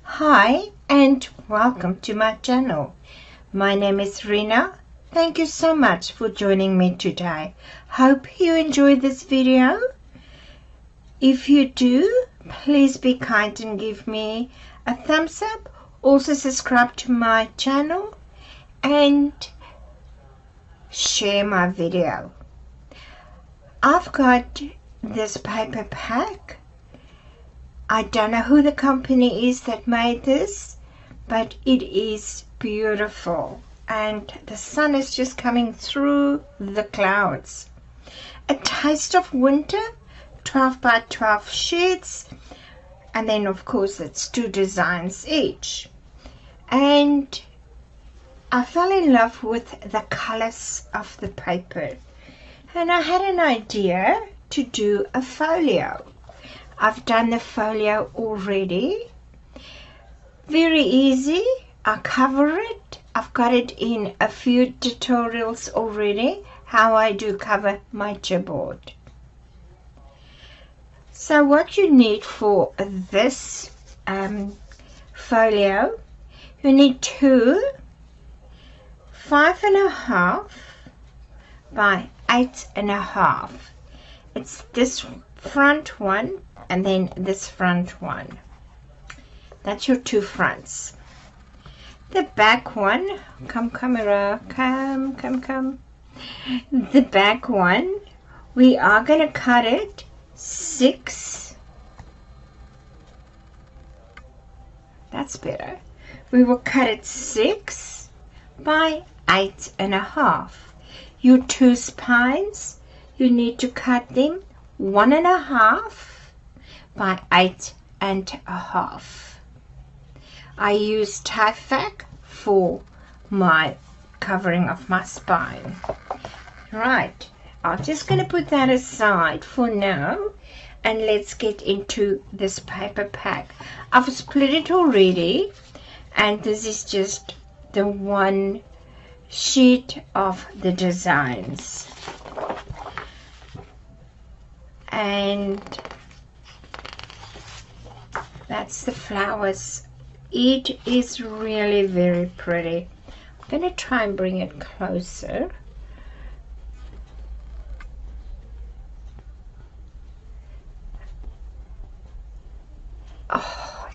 Hi and welcome to my channel. My name is Rina. Thank you so much for joining me today. Hope you enjoyed this video. If you do, please be kind and give me a thumbs up. Also subscribe to my channel and share my video. I've got this paper pack. I don't know who the company is that made this, but it is beautiful and the sun is just coming through the clouds. A taste of winter, 12 by 12 sheets, and then of course it's 2 designs each. And I fell in love with the colors of the paper, and I had an idea to do a folio. I've done the folio already. Very easy. I cover it. I've got it in a few tutorials already, how I do cover my chipboard. So what you need for this folio, you need 2 5.5 by 8.5. It's this front one and then this front one. That's your 2 fronts. The back one, come camera, come. The back one, we are going to cut it 6. That's better. We will cut it 6 by 8.5. Your 2 spines, you need to cut them 1.5 by 8.5. I use Tyvek for my covering of my spine. Right, I'm just going to put that aside for now, and let's get into this paper pack. I've split it already, and this is just the one sheet of the designs. And that's the flowers. It is really very pretty. I'm going to try and bring it closer. Oh,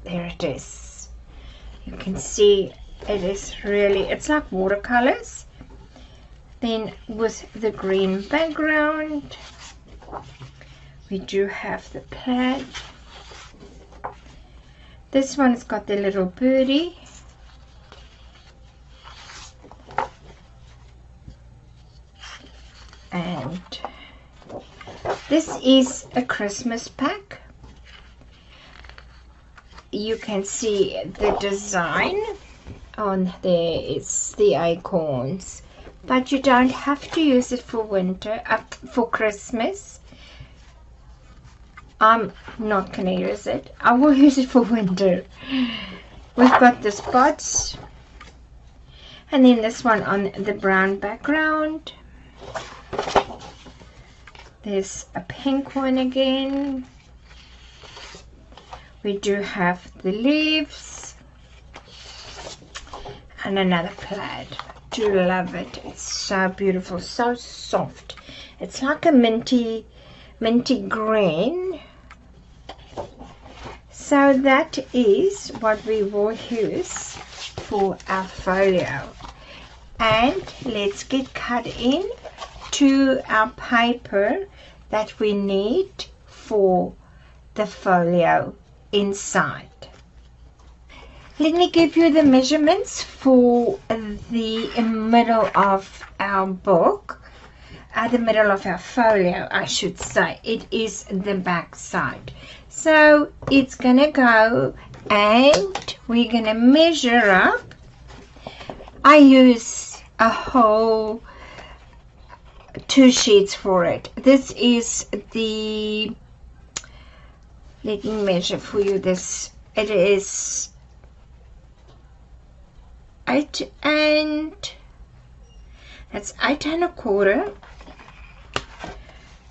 there it is. You can see it is really, it's like watercolors. Then with the green background, we do have the plaid. This one's got the little birdie. And this is a Christmas pack. You can see the design on there. It's the acorns, but you don't have to use it for winter, for Christmas. I'm not going to use it. I will use it for winter. We've got the spots, and then this one on the brown background. There's a pink one again. We do have the leaves and another plaid. Do love it. It's so beautiful, so soft. It's like a minty green. So that is what we will use for our folio. And let's get cut in to our paper that we need for the folio inside. Let me give you the measurements for the middle of our book. At the middle of our folio, I should say. It is the back side. So it's gonna go, and we're gonna measure up. I use a whole 2 sheets for it. This is the, let me measure for you this. It is 8 and that's 8.25.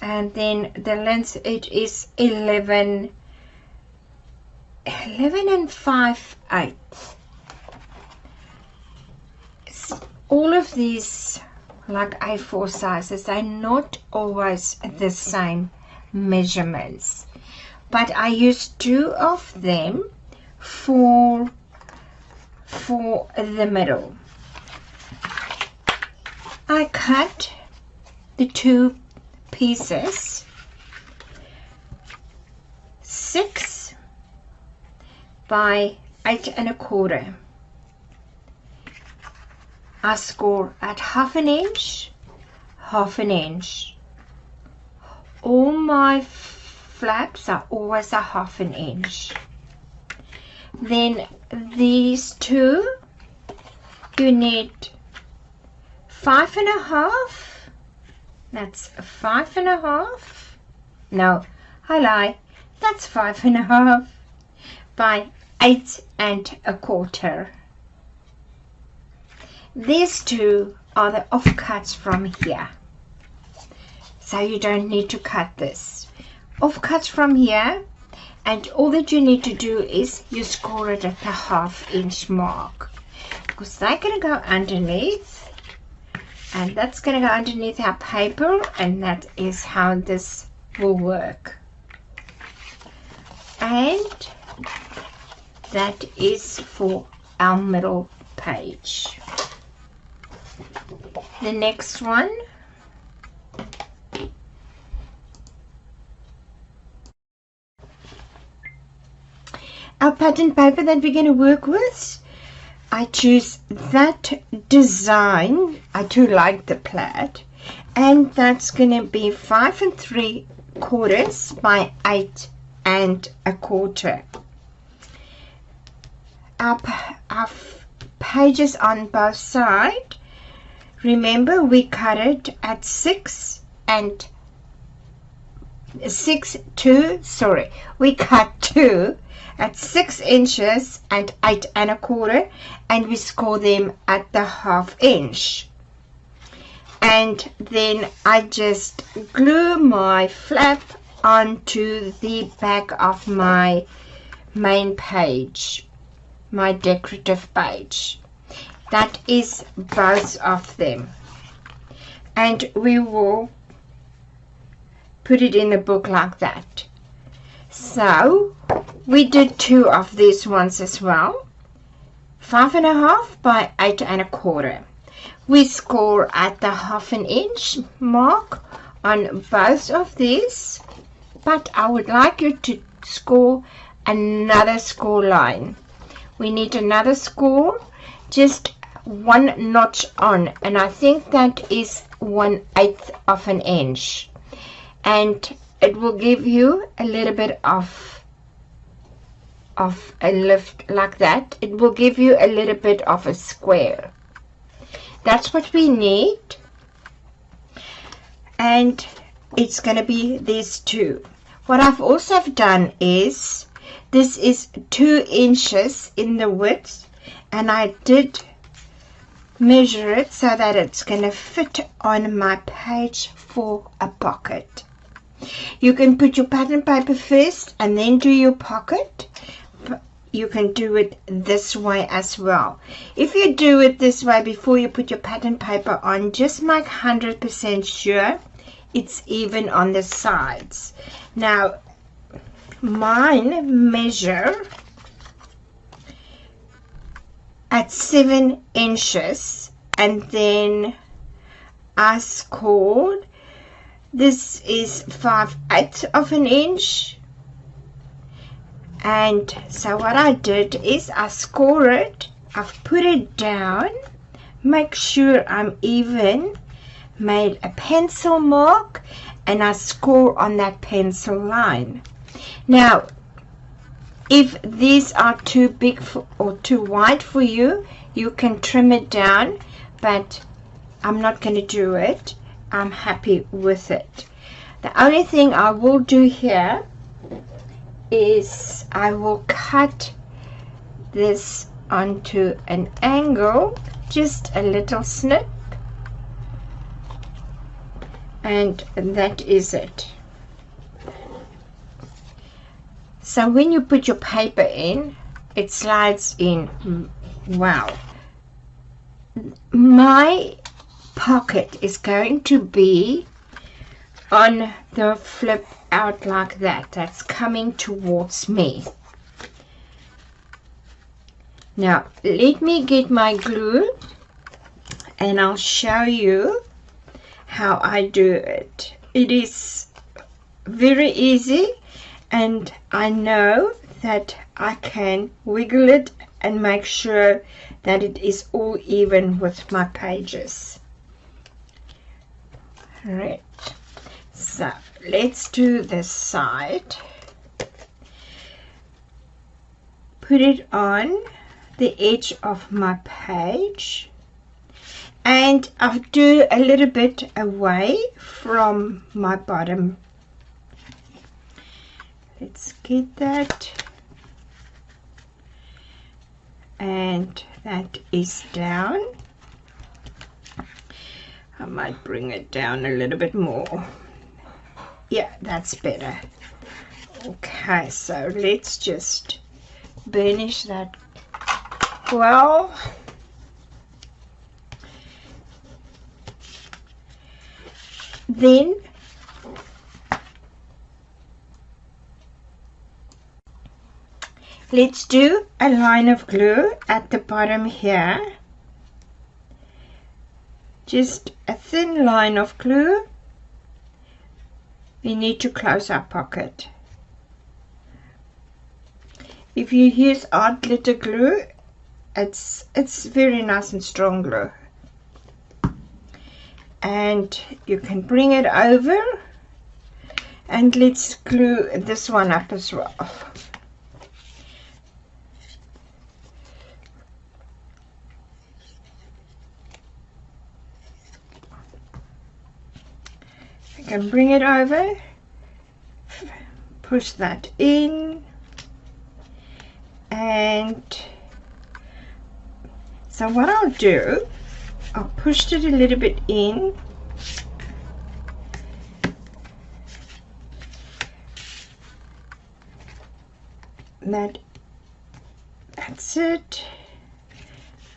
And then the length, it is 11 11 5/8. All of these, like A4 sizes, they're not always the same measurements, but I use 2 of them for the middle. I cut the 2 pieces 6 by 8 1/4. I score at 1/2 inch, 1/2 inch. All my flaps are always a 1/2 inch. Then these 2, you need 5 1/2. That's 5 1/2. No, I lie. That's 5 1/2 by 8 1/4. These 2 are the offcuts from here, so you don't need to cut this. Offcuts from here, and all that you need to do is you score it at the 1/2 inch mark, because they're going to go underneath, and that's going to go underneath our paper, and that is how this will work. And that is for our middle page. The next one, our pattern paper that we're going to work with, I choose that design. I do like the plaid, and that's going to be 5 3/4 by 8 1/4. Our pages on both sides, remember we cut it at 6 we cut 2 at 6 inches and 8 1/4, and we score them at the 1/2 inch. And then I just glue my flap onto the back of my main page, my decorative page. That is both of them, and we will put it in the book like that. So we did 2 of these ones as well, 5 1/2 by 8 1/4. We score at the 1/2 inch mark on both of these, but I would like you to score another score line. We need another score, just 1 notch on, and I think that is 1/8 of an inch, and it will give you a little bit of a lift like that. It will give you a little bit of a square. That's what we need, and it's going to be these 2. What I've also done is, this is 2 inches in the width, and I did measure it so that it's going to fit on my page for a pocket. You can put your pattern paper first and then do your pocket. You can do it this way as well. If you do it this way before you put your pattern paper on, just make 100% sure it's even on the sides. Now, mine measure at 7 inches, and then I scored, this is 5/8 of an inch, and so what I did is I score it, I've put it down, make sure I'm even, made a pencil mark, and I score on that pencil line. Now, if these are too big or too wide for you, you can trim it down, but I'm not going to do it. I'm happy with it. The only thing I will do here is I will cut this onto an angle, just a little snip, and that is it. So when you put your paper in, it slides in. Wow. My pocket is going to be on the flip out like that. That's coming towards me. Now let me get my glue and I'll show you how I do it. It is very easy, and I know that I can wiggle it and make sure that it is all even with my pages. Right, so let's do this side. Put it on the edge of my page, and I'll do a little bit away from my bottom. Let's get that, and that is down. I might bring it down a little bit more. Yeah, that's better. Okay, so let's just burnish that well. Then let's do a line of glue at the bottom here. Just a thin line of glue. We need to close our pocket. If you use art glitter glue, it's very nice and strong glue. And you can bring it over, and let's glue this one up as well. You can bring it over, push that in, and so what I'll do, I'll push it a little bit in, that's it,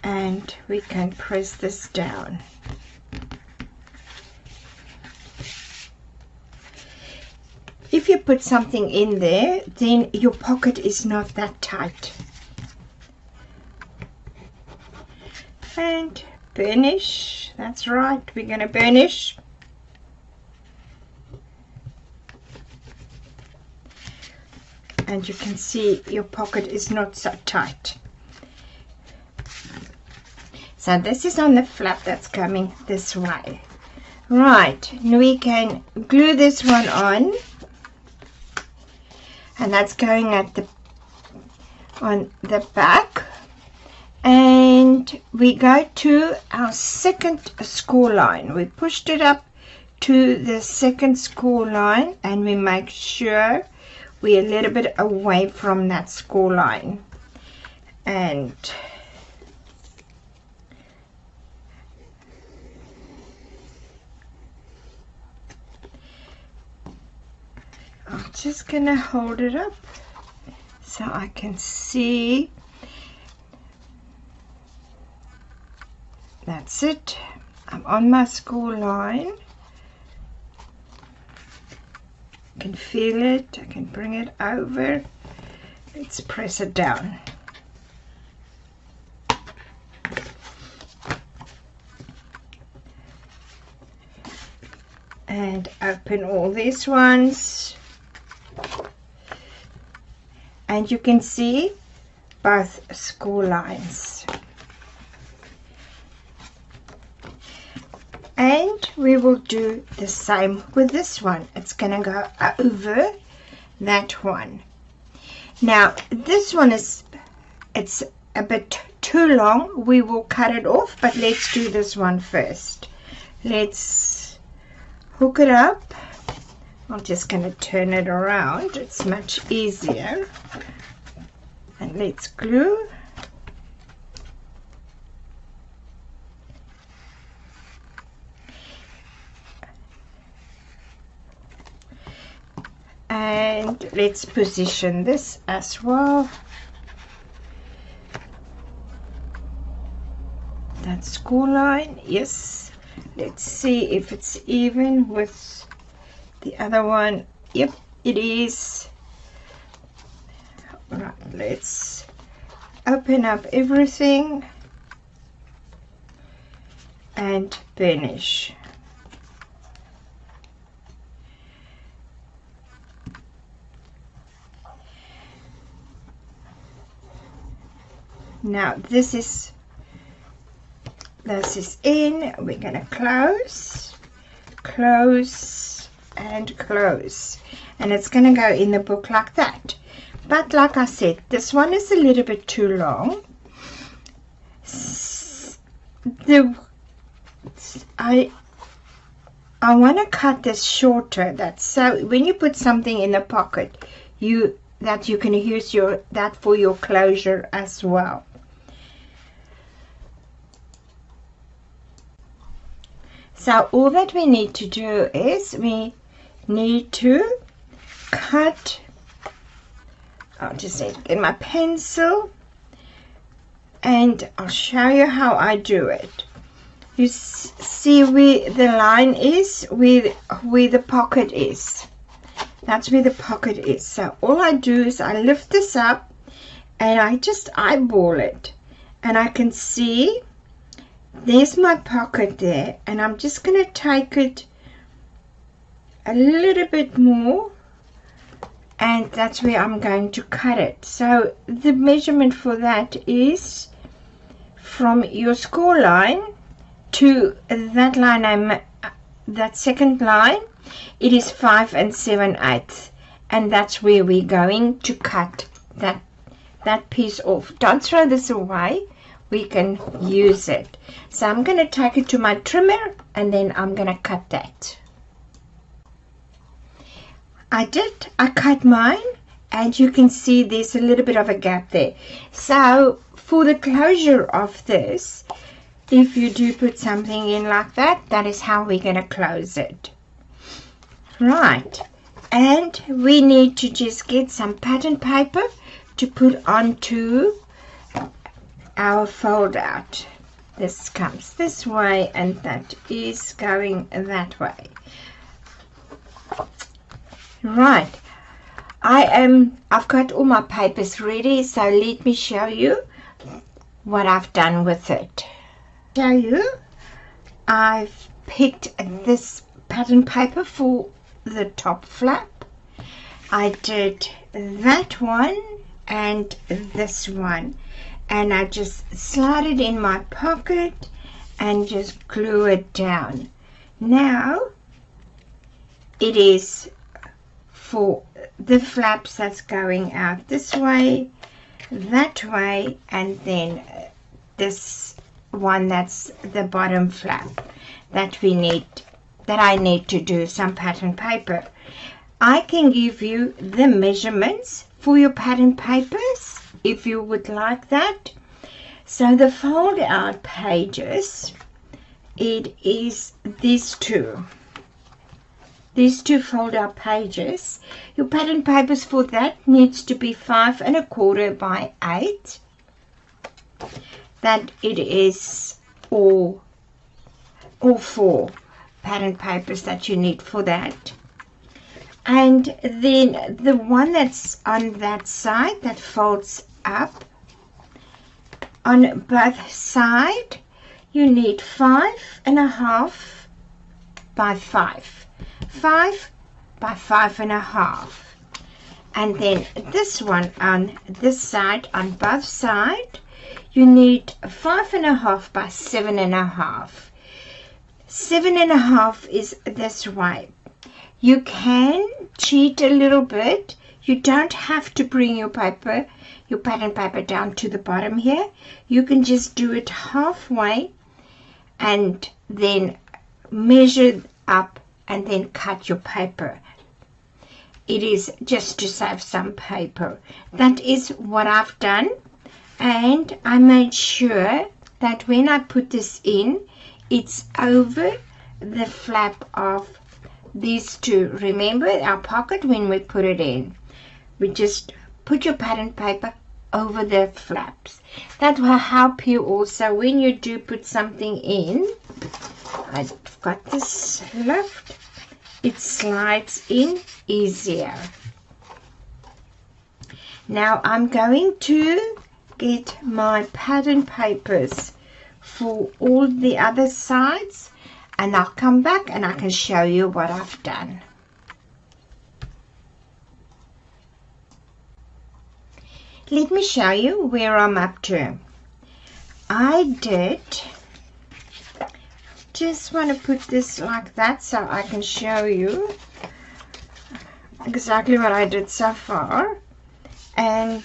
and we can press this down. If you put something in there, then your pocket is not that tight. And burnish, that's right, we're going to burnish. And you can see your pocket is not so tight. So this is on the flap that's coming this way. Right, and we can glue this one on. And that's going at on the back, and we go to our second score line. We pushed it up to the second score line, and we make sure we're a little bit away from that score line, and I'm just gonna hold it up so I can see. That's it. I'm on my score line. I can feel it. I can bring it over. Let's press it down. And open all these ones. And you can see both score lines. And we will do the same with this one. It's going to go over that one. Now this one it's a bit too long. We will cut it off, but let's do this one first. Let's hook it up. I'm just going to turn it around. It's much easier. And let's glue. And let's position this as well. That score line, yes. Let's see if it's even with the other one. Yep, it is. Right, let's open up everything and finish. Now this is in. We're going to close and close, and it's going to go in the book like that. But like I said, this one is a little bit too long. I want to cut this shorter, that so when you put something in the pocket, that you can use that for your closure as well. So all that we need to do is we need to cut. I'll just get my pencil and I'll show you how I do it. You see where the line is, where the pocket is. That's where the pocket is. So all I do is I lift this up and I just eyeball it, and I can see there's my pocket there, and I'm just going to take it a little bit more, and that's where I'm going to cut it. So the measurement for that is from your score line to that line, that second line, it is 5 7/8, and that's where we're going to cut that piece off. Don't throw this away, we can use it. So I'm going to take it to my trimmer and then I'm going to cut that. I cut mine, and you can see there's a little bit of a gap there. So for the closure of this, if you do put something in like that, that is how we're going to close it. Right, and we need to just get some pattern paper to put onto our fold out. This comes this way and that is going that way. Right, I've got all my papers ready, so let me show you what I've done with it. Show you, I've picked this pattern paper for the top flap. I did that one and this one, and I just slide it in my pocket and just glue it down. Now it is for the flaps that's going out this way, that way, and then this one that's the bottom flap that I need to do some pattern paper. I can give you the measurements for your pattern papers if you would like that. So the fold out pages, it is these two fold out pages. Your pattern papers for that needs to be 5 1/4 by 8. That it is all 4 pattern papers that you need for that. And then the one that's on that side that folds up on both sides, you need 5 1/2 by 5. 5 by 5 1/2. And then this one on this side, on both sides, you need 5 1/2 by 7 1/2. 7 1/2 is this way. You can cheat a little bit. You don't have to bring your pattern paper down to the bottom here. You can just do it halfway and then measure up and then cut your paper. It is just to save some paper. That is what I've done, and I made sure that when I put this in, it's over the flap of these two. Remember our pocket when we put it in. We just put your pattern paper over the flaps. That will help you also when you do put something in. I've got this lift. It slides in easier. Now I'm going to get my pattern papers for all the other sides, and I'll come back and I can show you what I've done. Let me show you where I'm up to. I just want to put this like that so I can show you exactly what I did so far. And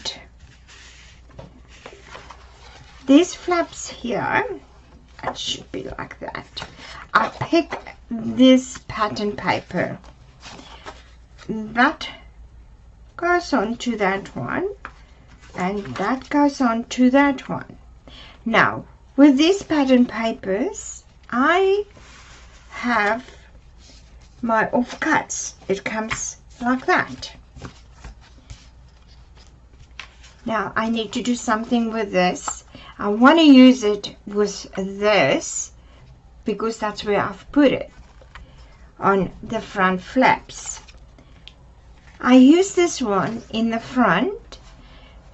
these flaps here, it should be like that. I pick this pattern paper. That goes on to that one, and that goes on to that one. Now, with these pattern papers, I have my offcuts. It comes like that. Now, I need to do something with this. I want to use it with this because that's where I've put it, on the front flaps. I use this one in the front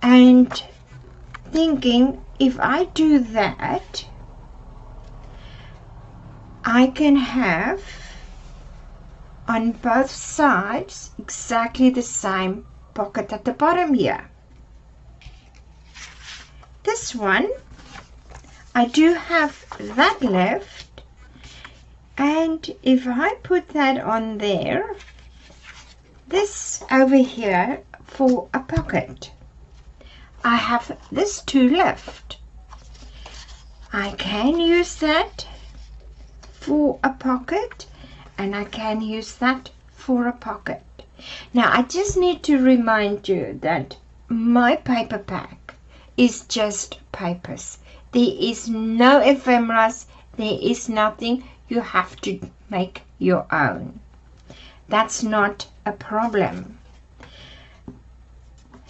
and thinking if I do that, I can have on both sides exactly the same pocket at the bottom here. This one, I do have that left, and if I put that on there, this over here for a pocket, I have this two left. I can use that for a pocket, and I can use that for a pocket. Now I just need to remind you that my paper pack is just papers. There is no ephemeras, there is nothing. You have to make your own. That's not a problem.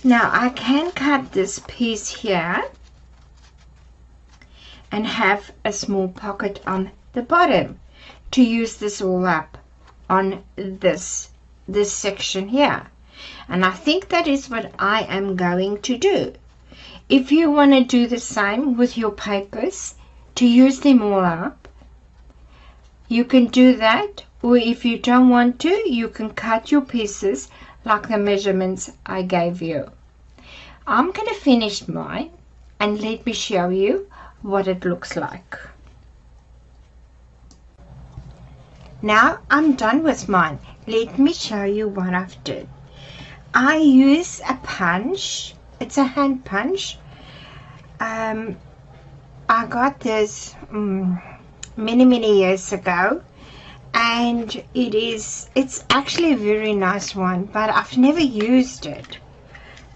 Now I can cut this piece here and have a small pocket on the bottom to use this all up on this section here. And I think that is what I am going to do. If you want to do the same with your papers, to use them all up, you can do that, or if you don't want to, you can cut your pieces like the measurements I gave you. I'm going to finish mine and let me show you what it looks like. Now I'm done with mine. Let me show you what I've done. I use a punch. It's a hand punch. I got this many years ago, and it's actually a very nice one, but I've never used it,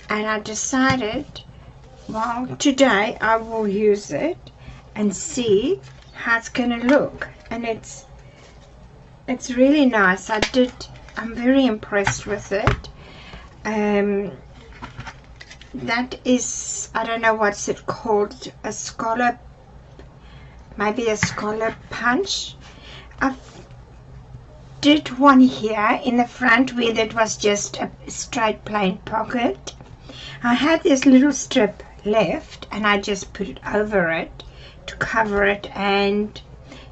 and I decided, well, today I will use it and see how it's gonna look. And it's really nice. I'm very impressed with it. That is, I don't know what's it called, a scallop, maybe a scallop punch. I did one here in the front where that was just a straight plain pocket. I had this little strip left and I just put it over it to cover it, and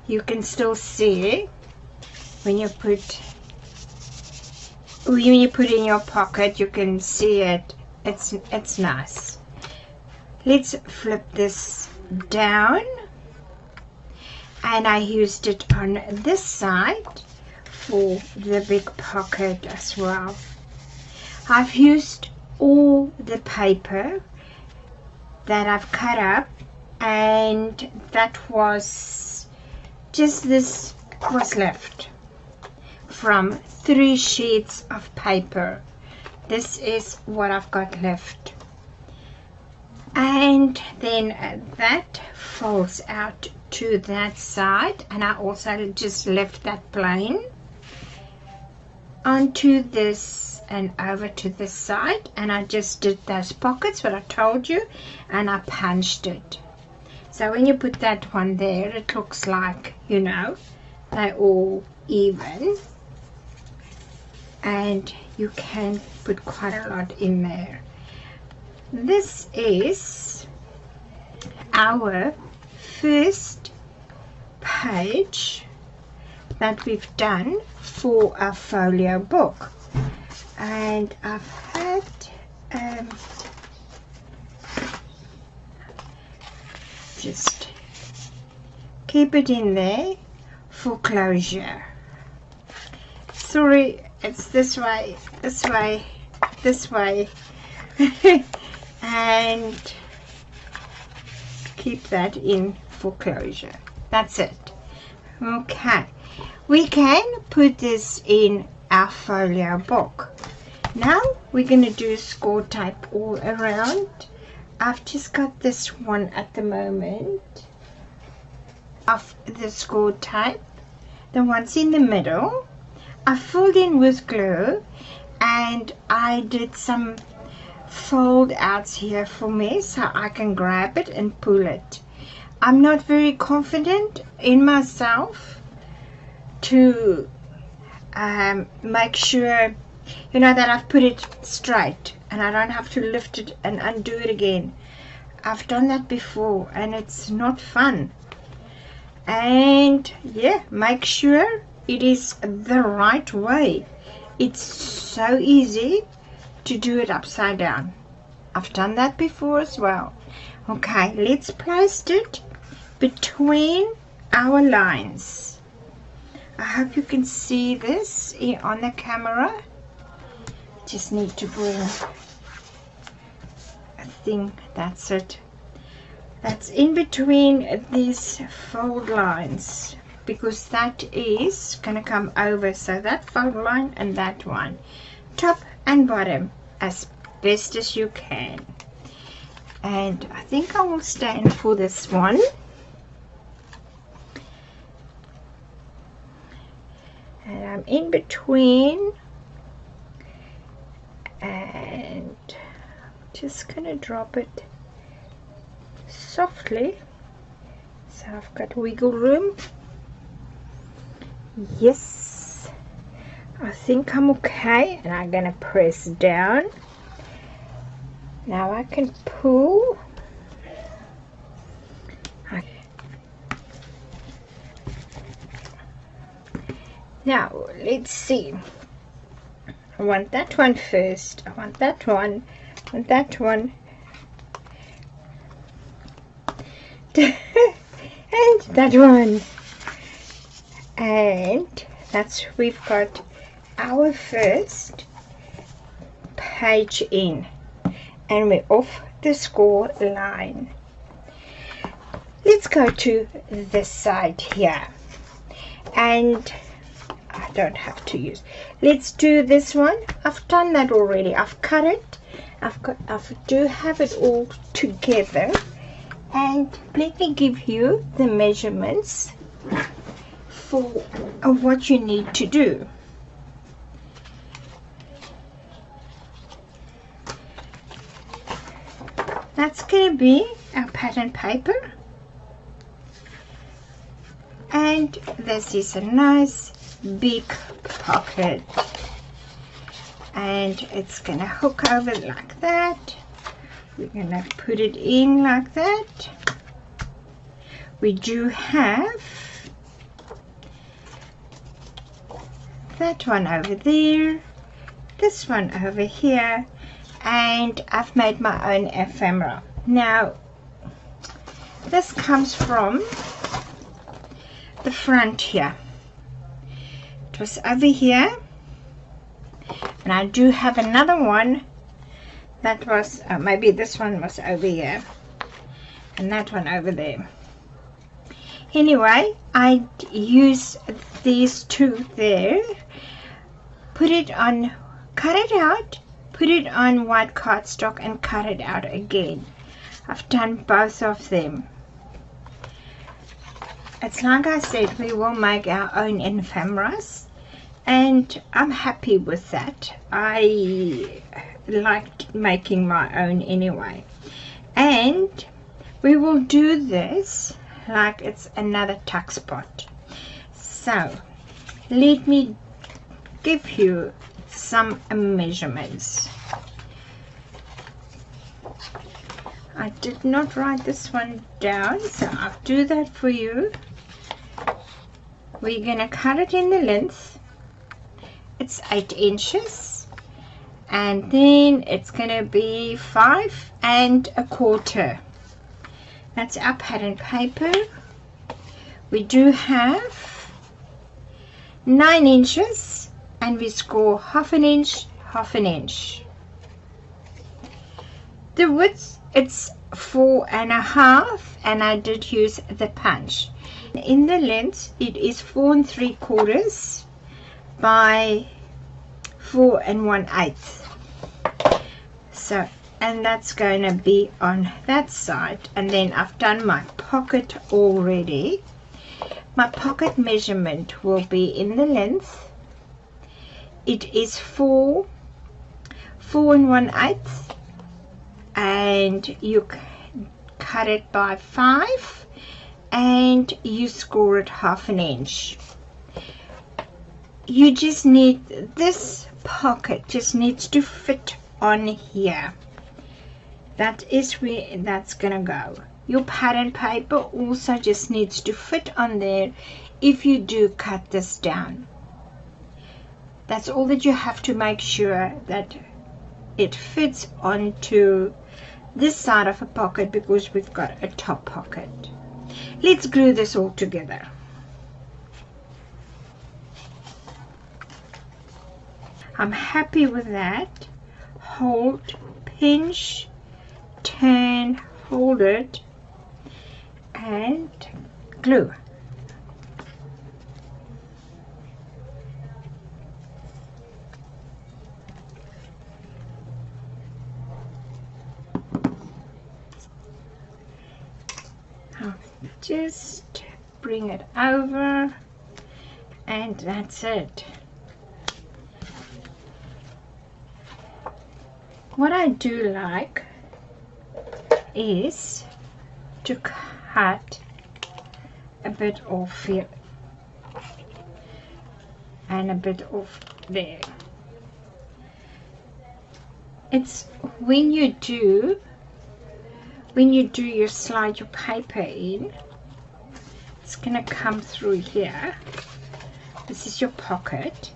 you can still see when you put in your pocket, you can see it. It's nice. Let's flip this down, and I used it on this side for the big pocket as well. I've used all the paper that I've cut up, and that was just this was left from 3 sheets of paper. This is what I've got left, and then that folds out to that side, and I also just left that plain. onto this and over to this side, and I just did those pockets what I told you, and I punched it. So when you put that one there, it looks like, you know, they're all even, and you can put quite a lot in there. This is our first page that we've done for our folio book, and I've had just keep it in there for closure. Sorry, it's this way, this way, this way. And keep that in for closure. That's it. Okay, we can put this in our folio book. Now we're going to do score tape all around. I've just got this one at the moment of the score tape, the ones in the middle. I filled in with glue, and I did some fold outs here for me so I can grab it and pull it. I'm not very confident in myself to make sure, you know, that I've put it straight and I don't have to lift it and undo it again. I've done that before and it's not fun. And yeah, make sure it is the right way. It's so easy to do it upside down. I've done that before as well. Okay, let's place it between our lines. I hope you can see this on the camera. Just need to bring a thing. That's it. That's in between these fold lines, because that is going to come over. So that fold line and that one, top and bottom, as best as you can. And I think I will stand for this one. And I'm in between, and just gonna drop it softly so I've got wiggle room. Yes, I think I'm okay, and I'm gonna press down. Now I can pull. Now let's see. I want that one first. I want that one. I want that one. And that one. And that's, we've got our first page in, and we're off the score line. Let's go to this side here, and I don't have to use, let's do this one. I've done that already. I've cut it. I do have it all together, and let me give you the measurements for what you need to do. That's going to be our pattern paper, and this is a nice big pocket, and it's going to hook over like that. We're going to put it in like that. We do have that one over there, this one over here, and I've made my own ephemera. Now this comes from the front here. It was over here, and I do have another one that was maybe this one was over here and that one over there. Anyway, I use these two there, put it on, cut it out, put it on white cardstock and cut it out again. I've done both of them. It's like I said, we will make our own ephemeras, and I'm happy with that. I like making my own anyway. And we will do this like it's another tuck spot. So let me give you some measurements. I did not write this one down, so I'll do that for you. We're gonna cut it in the length. It's 8 inches, and then it's gonna be 5 1/4. That's our pattern paper. We do have 9 inches, and we score 1/2 inch, 1/2 inch. The width, it's 4 1/2, and I did use the punch. In the length, it is 4 3/4 by 4 1/8. So, and that's going to be on that side. And then I've done my pocket already. My pocket measurement will be in the length. It is 4 1/8, and you cut it by 5, and you score it 1/2 inch. You just need, this pocket just needs to fit on here. That is where that's gonna go. Your pattern paper also just needs to fit on there if you do cut this down. That's all that you have to make sure, that it fits onto this side of a pocket, because we've got a top pocket. Let's glue this all together. I'm happy with that. Hold, pinch, turn, hold it, and glue. I'll just bring it over, and that's it. What I do like is to cut a bit off here and a bit off there. It's when you do your slide your paper in, it's gonna come through here. This is your pocket.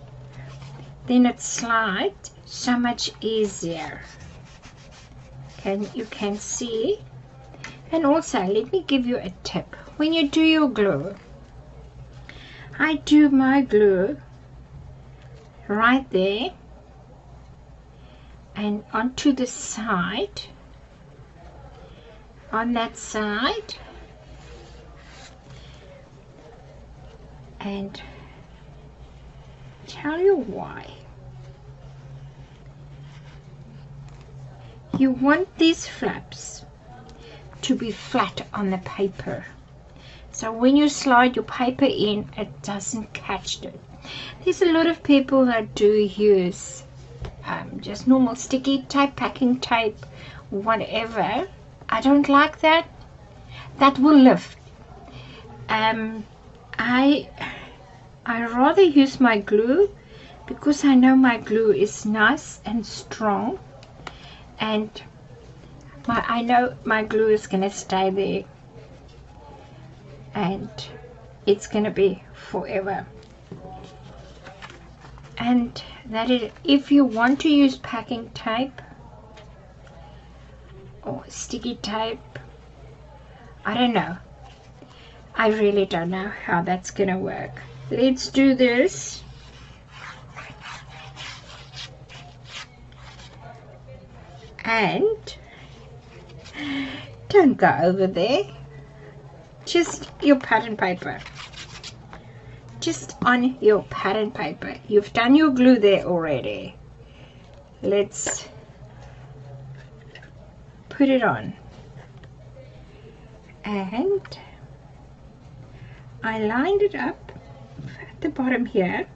Then it slides so much easier. You can see. And also, let me give you a tip. When you do your glue, I do my glue right there and onto the side, on that side, and tell you why. You want these flaps to be flat on the paper, so when you slide your paper in, it doesn't catch it. There's a lot of people that do use just normal sticky tape, packing tape, whatever. I don't like that. That will lift. I rather use my glue, because I know my glue is nice and strong, and I know my glue is going to stay there, and it's going to be forever. And that is, if you want to use packing tape or sticky tape, I don't know. I really don't know how that's going to work. Let's do this. And don't go over there. Just your pattern paper. Just on your pattern paper. You've done your glue there already. Let's put it on. And I lined it up at the bottom here.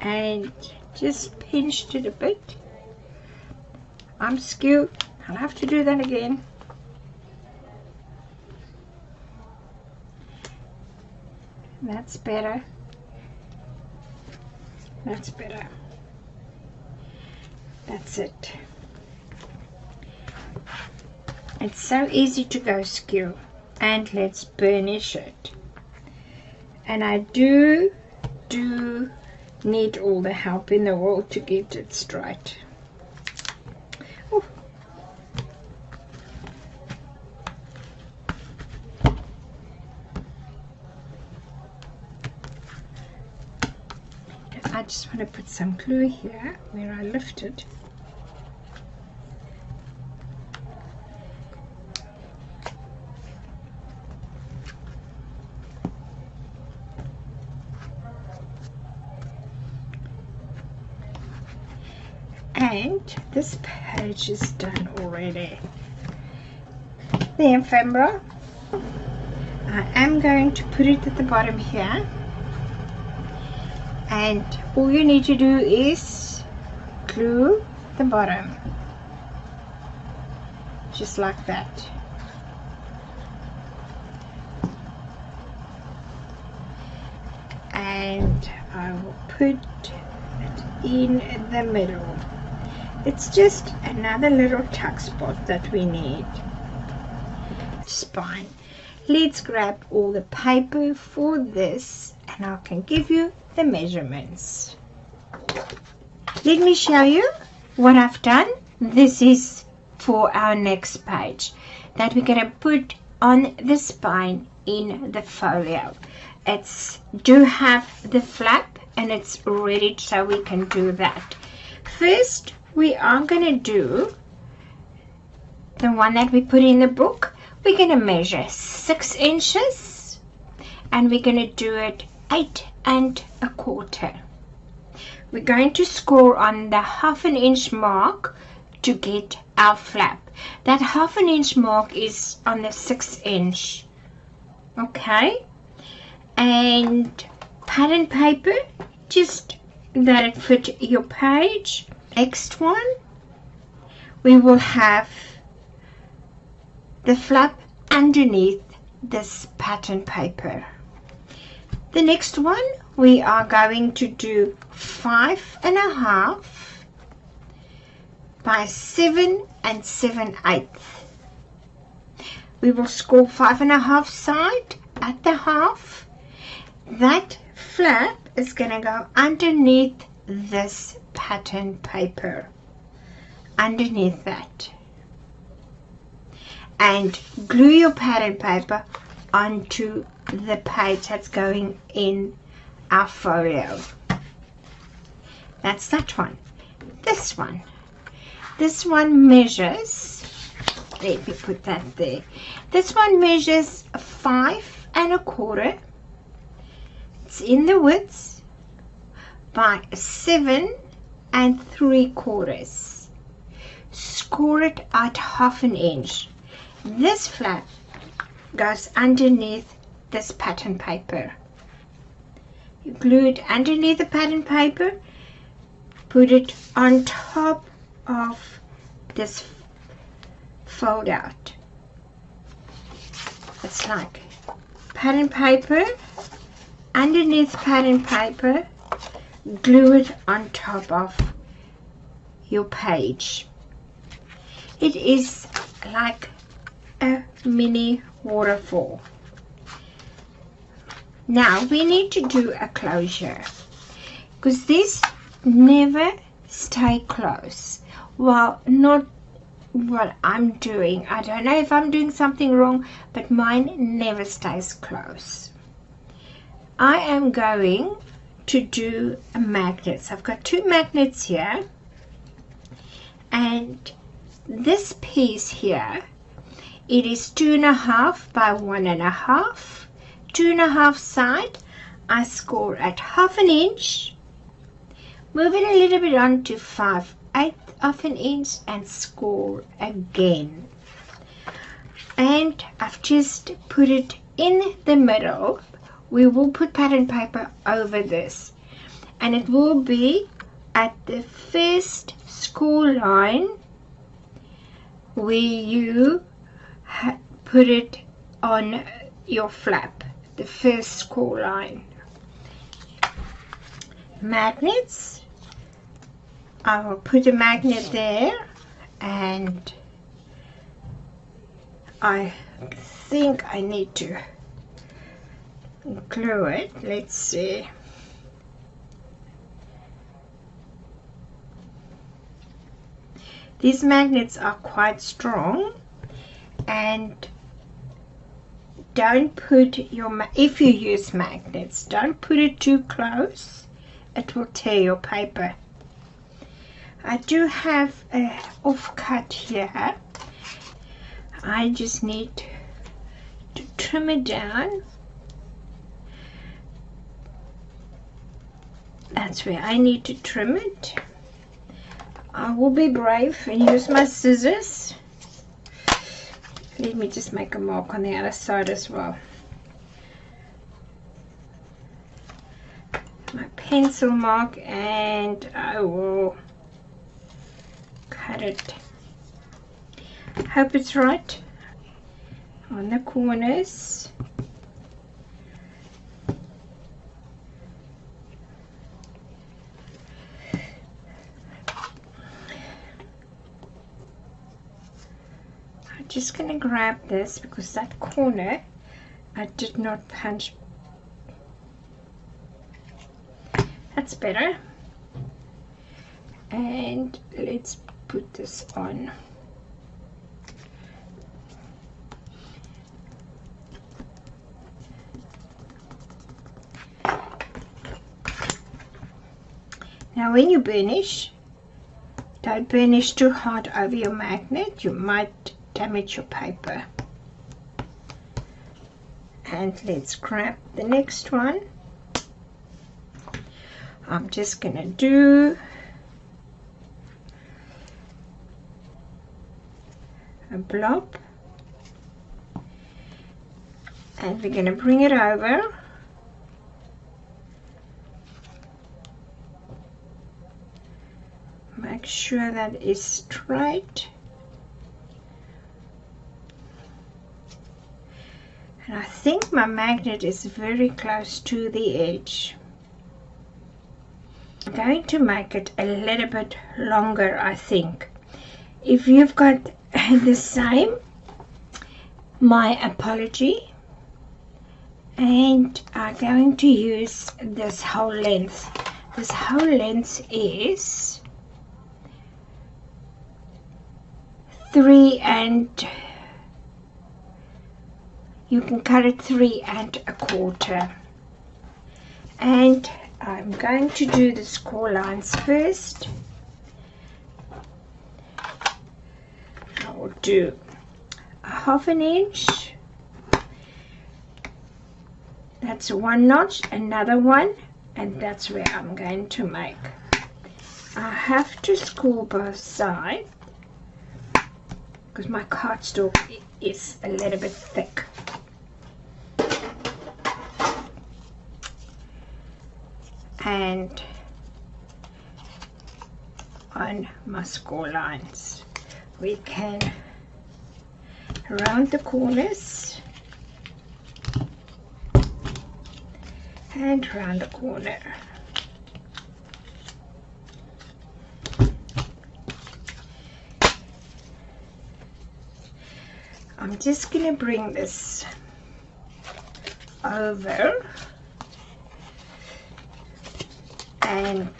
and just pinched it a bit. I'm skewed. I'll have to do that again. That's better. That's better. That's it. It's so easy to go skew. And let's burnish it. And I do need all the help in the world to get it straight. Ooh. I just want to put some glue here where I lifted. And this page is done already. The ephemera, I am going to put it at the bottom here, and all you need to do is glue the bottom just like that. And I will put it in the middle. It's just another little tuck spot that we need. Spine. Let's grab all the paper for this, and I can give you the measurements. Let me show you what I've done. This is for our next page that we're going to put on the spine in the folio. It's do have the flap, and it's ready so we can do that. First, we are going to do the one that we put in the book. We're going to measure 6 inches, and we're going to do it 8 1/4. We're going to score on the 1/2 inch mark to get our flap. That 1/2 inch mark is on the 6 inch. Okay, and pattern paper, just that it fit your page. Next one, we will have the flap underneath this pattern paper. The next one, we are going to do 5 1/2 by 7 7/8. We will score 5 1/2 side at the half. That flap is going to go underneath this pattern paper, underneath that, and glue your pattern paper onto the page that's going in our folio. That's that one. This one measures, let me put that there, this one measures 5 1/4. It's in the width by 7 3/4. Score it at 1/2 inch. This flap goes underneath this pattern paper. You glue it underneath the pattern paper, put it on top of this fold out. It's like pattern paper, underneath pattern paper, glue it on top of your page. It is like a mini waterfall. Now we need to do a closure, because these never stay close. Well, not what I'm doing. I don't know if I'm doing something wrong, but mine never stays close. I am going to do magnets. I've got 2 magnets here, and this piece here, it is 2 1/2 by 1 1/2. 2 1/2 side, I score at 1/2 inch, move it a little bit on to 5/8 inch and score again. And I've just put it in the middle. We will put pattern paper over this, and it will be at the first score line where you put it on your flap, the first score line. Magnets, I will put a magnet there, and I think I need to glue it. Let's see. These magnets are quite strong, and don't put your, if you use magnets, don't put it too close, it will tear your paper. I do have a offcut here. I just need to trim it down. That's where I need to trim it. I will be brave and use my scissors. Let me just make a mark on the other side as well. My pencil mark, and I will cut it. Hope it's right on the corners. I'm just going to grab this because that corner I did not punch. That's better. And let's put this on. Now when you burnish, don't burnish too hard over your magnet. You might damage your paper. And let's grab the next one. I'm just going to do a blob, and we're going to bring it over. Make sure that is straight. And I think my magnet is very close to the edge. I'm going to make it a little bit longer, I think. If you've got the same, my apology. And I'm going to use this whole length. This whole length is 3 and you can cut it 3 1/4. And I'm going to do the score lines first. I will do a 1/2 inch. That's 1 notch, another one, and that's where I'm going to make. I have to score both sides because my cardstock is a little bit thick. And on my score lines we can round the corners and round the corner. I'm just going to bring this over, and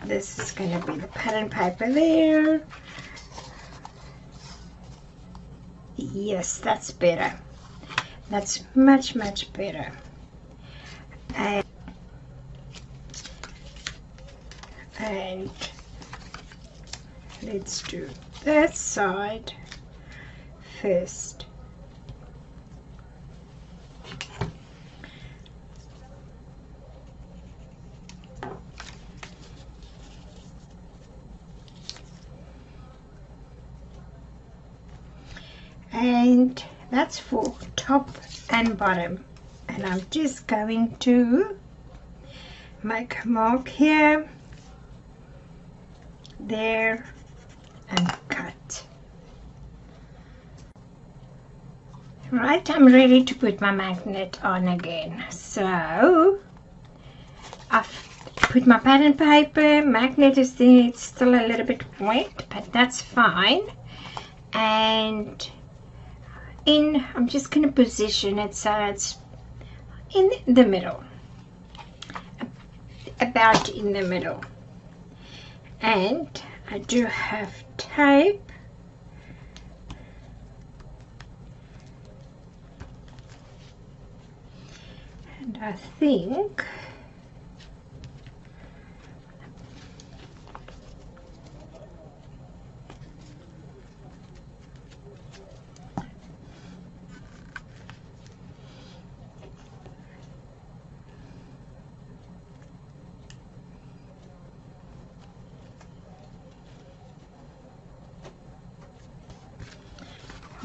this is going to be the pattern paper there. Yes, that's better. That's much better. And let's do that side first. And that's for top and bottom, and I'm just going to make a mark here, there, and cut. Right, I'm ready to put my magnet on again. So I've put my pattern paper, magnet is there, it's still a little bit wet, but that's fine. And I'm just going to position it so it's in the middle, about in the middle. And I do have tape, and I think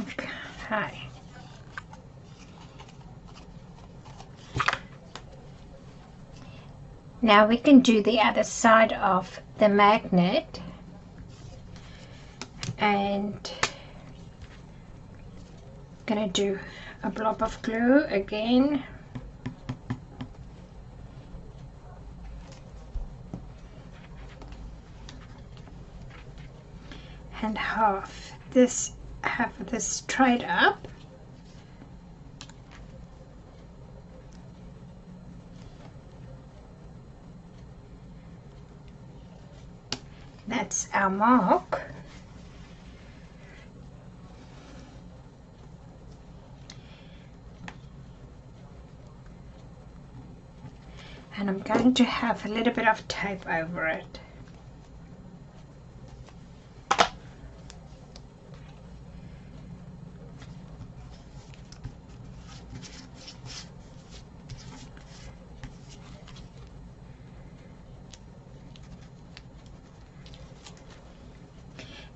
okay. Now we can do the other side of the magnet, and gonna do a blob of glue again. And have this straight up. That's our mark. And I'm going to have a little bit of tape over it.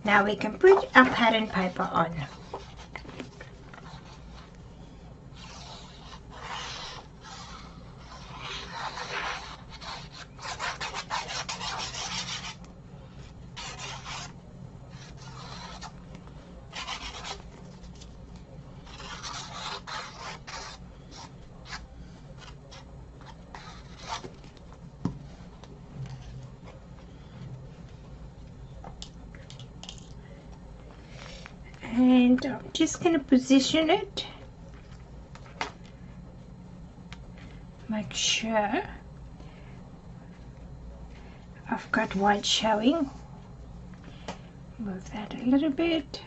Now we can put our pattern paper on. And I'm just going to position it, make sure I've got white showing, move that a little bit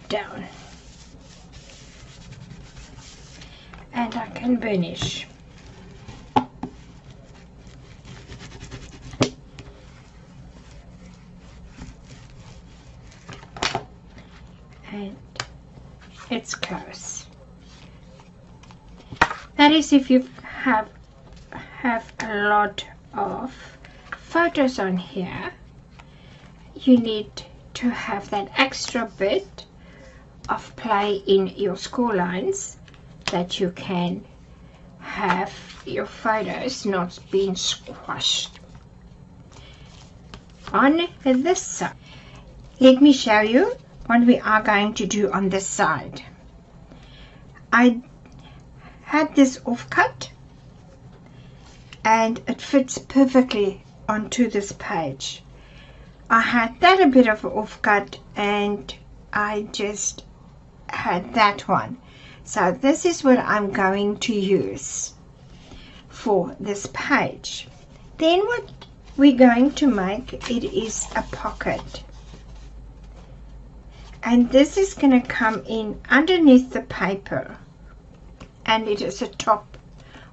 down, and I can burnish. And it's close. That is if you have a lot of photos on here, you need to have that extra bit of play in your score lines, that you can have your photos not being squashed. On this side, let me show you what we are going to do on this side. I had this offcut and it fits perfectly onto this page. I had that a bit of offcut and I just had that one. So this is what I'm going to use for this page. Then what we're going to make, it is a pocket. And this is going to come in underneath the paper, and it is a top.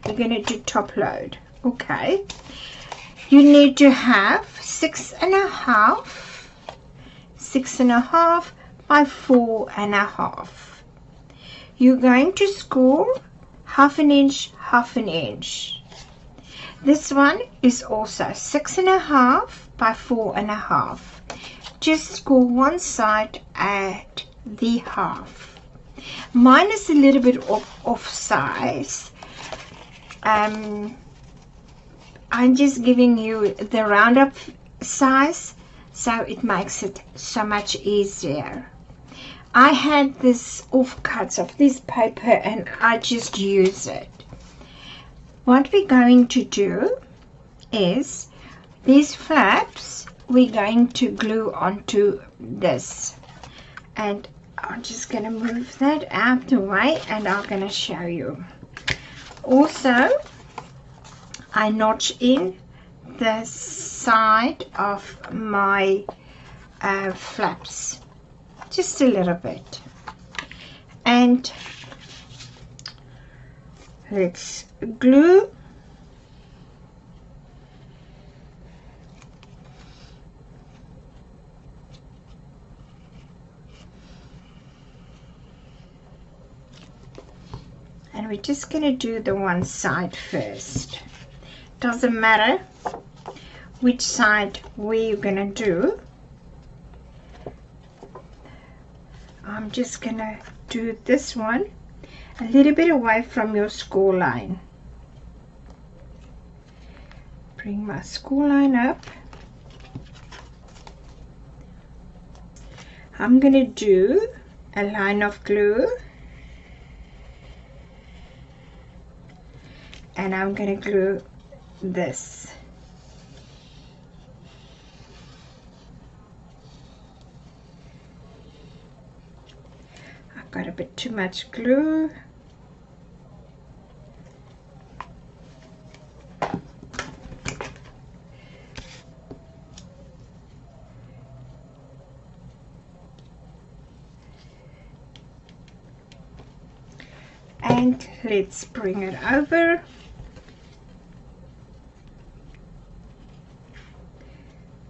We're going to do top load. Okay, you need to have 6.5 by 4.5. You're going to score 1/2 inch, 1/2 inch. This one is also 6.5 by 4.5. Just score one side at the half. Mine is a little bit off size, I'm just giving you the roundup size, so it makes it so much easier. I had this offcuts of this paper and I just use it. What we're going to do is these flaps we're going to glue onto this, and I'm just going to move that out the way and I'm going to show you. Also, I notch in the side of my flaps just a little bit, and let's glue. And we're just going to do the one side first. Doesn't matter which side we're going to do. I'm just going to do this one a little bit away from your score line. Bring my score line up. I'm going to do a line of glue. And I'm going to glue this. I've got a bit too much glue. And let's bring it over.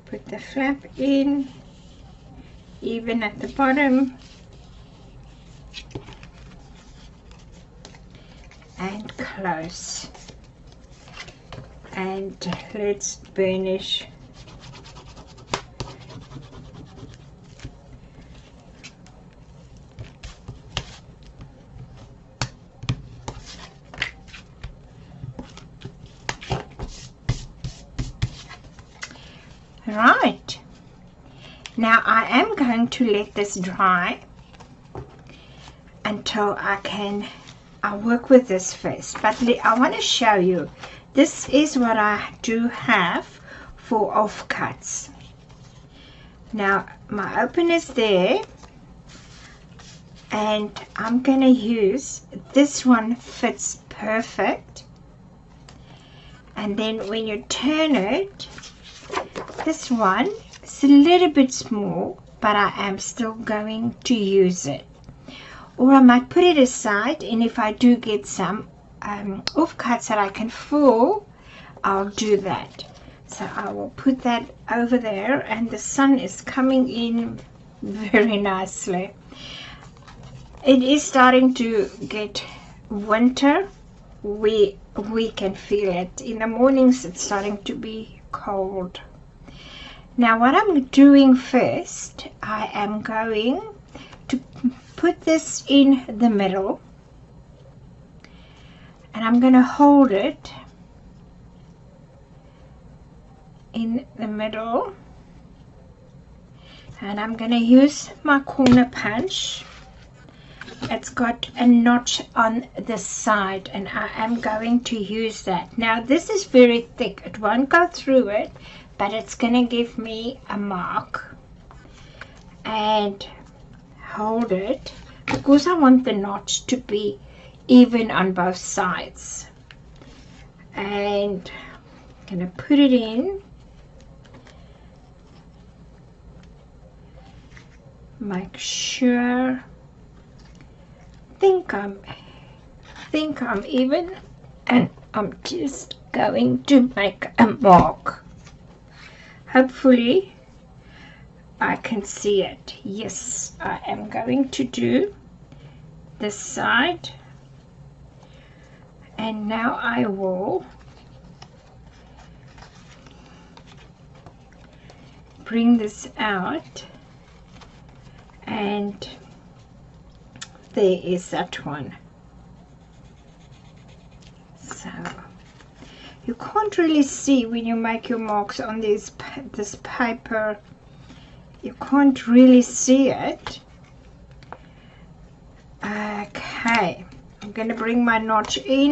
Put the flap in, even at the bottom, and close. And let's burnish. Right, now I am going to let this dry until I'll work with this first, but I want to show you, this is what I do have for offcuts. Now my opener is there, and I'm going to use, this one fits perfect, and then when you turn it, this one is a little bit small, but I am still going to use it. Or I might put it aside, and if I do get some offcuts that I can fill, I'll do that. So I will put that over there, and the sun is coming in very nicely. It is starting to get winter. We can feel it. In the mornings it's starting to be cold. Now what I'm doing first, I am going to put this in the middle, and I'm going to hold it in the middle, and I'm going to use my corner punch. It's got a notch on the side, and I am going to use that. Now this is very thick, it won't go through it, but it's going to give me a mark, and hold it because I want the notch to be even on both sides. And I'm going to put it in, make sure, think I'm even, and I'm just going to make a mark. Hopefully I can see it. Yes, I am going to do this side, and now I will bring this out, and there is that one. So You can't really see when you make your marks on this paper. You can't really see it. Okay, I'm going to bring my notch in.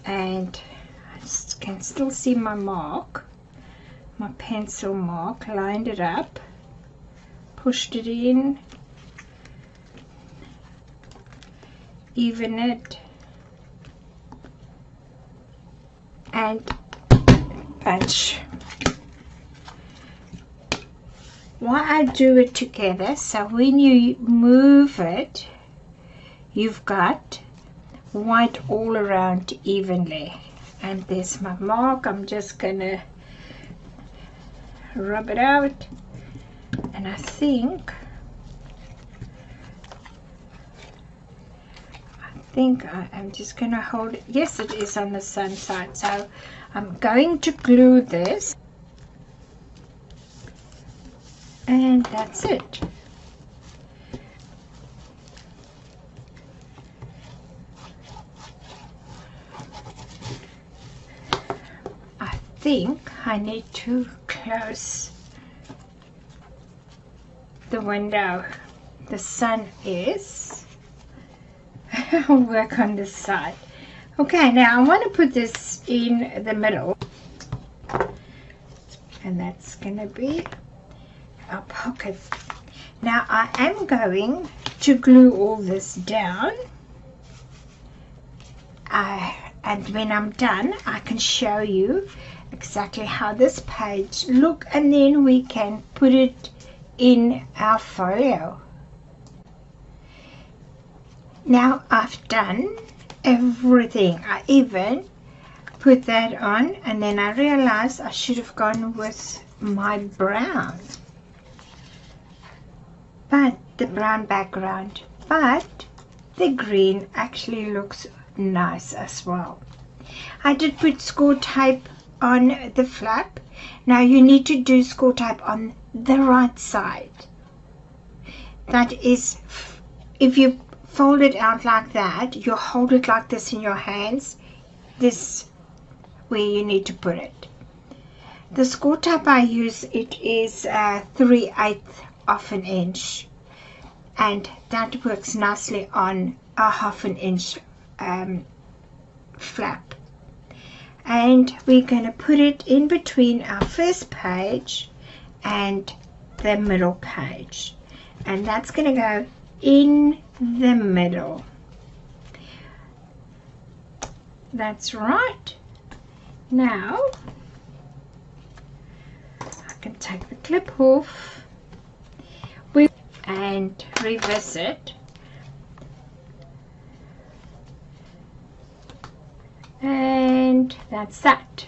And I can still see my mark, my pencil mark. Lined it up, pushed it in, even it, and punch. Why I do it together, so when you move it, you've got white all around evenly. And there's my mark. I'm just gonna rub it out, and I think I'm just gonna hold it. Yes, it is on the sun side, so I'm going to glue this, and that's it. I think I need to close the window. The sun is. I'll work on this side. Okay, now I want to put this in the middle, and that's gonna be our pocket. Now I am going to glue all this down, and when I'm done I can show you exactly how this page look, and then we can put it in our folio. Now I've done everything. I even put that on, and then I realized I should have gone with my brown, but the brown background, but the green actually looks nice as well. I did put score tape on the flap. Now you need to do score tape on the right side. That is, if you fold it out like that, you hold it like this in your hands, this where you need to put it. The score tape I use, it is 3/8 of an inch, and that works nicely on a 1/2 inch flap. And we're going to put it in between our first page and the middle page, and that's going to go in the middle. That's right. Now I can take the clip off and revisit, and that's that.